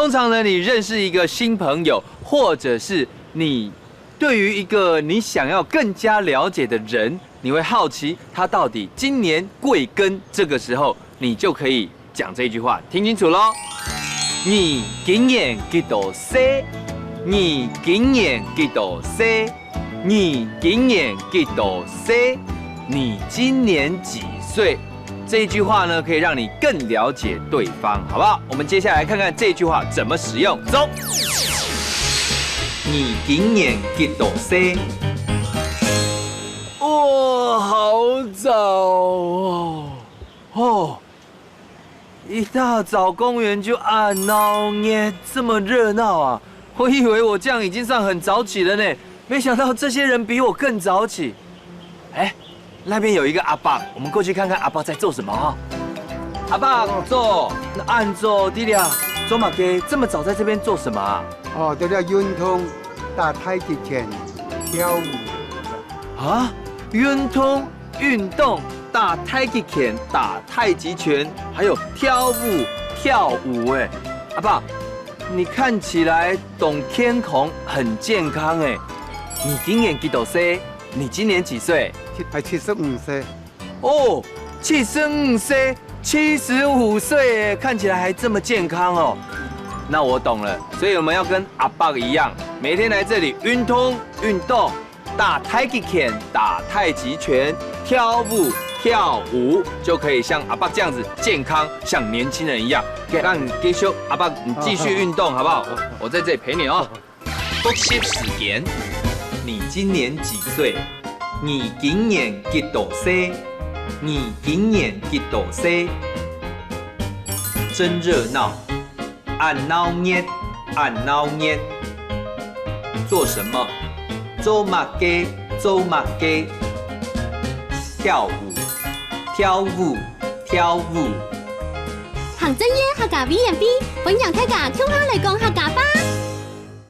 通常呢，你认识一个新朋友，或者是你对于一个你想要更加了解的人，你会好奇他到底今年贵庚，这个时候你就可以讲这句话，听清楚喽。你今年几多歲？你今年几多歲？你今年几多歲？你今年几岁？这一句話呢，可以讓你更了解對方，好不好？我們接下來看看這句話怎麼使用。走。你今年幾多歲？哇，好早哦！哦，一大早公園就按鬧耶，這麼熱鬧啊！我以為我這樣已經算很早起了呢，沒想到這些人比我更早起。哎。那邊有一個阿伯，我們過去看看阿伯在做什麼哈。阿伯做，那按做弟弟啊，走馬給這麼早在這邊做什麼啊？哦，這叫運動，打太極拳，跳舞。啊，運動，打太極拳，打太極拳，還有跳舞哎。阿伯，你看起來懂天空，很健康哎。你今年幾多歲？你今年幾歲？75歲。哦，75歲，75歲，看起來還這麼健康哦。那我懂了，所以我們要跟阿伯一樣，每天來這裡運動，打太極拳，打太極拳，跳舞，就可以像阿伯這樣子健康，像年輕人一樣。讓你繼續，阿伯你繼續運動好不好？我在這裡陪你哦。複習時間。你今年幾歲？你今年幾多歲？你今年幾多歲？真熱鬧，按鬧熱。做什麼？做馬雞。跳舞。行真嘢客家 V&B，本人客家 Q 下嚟講客家話。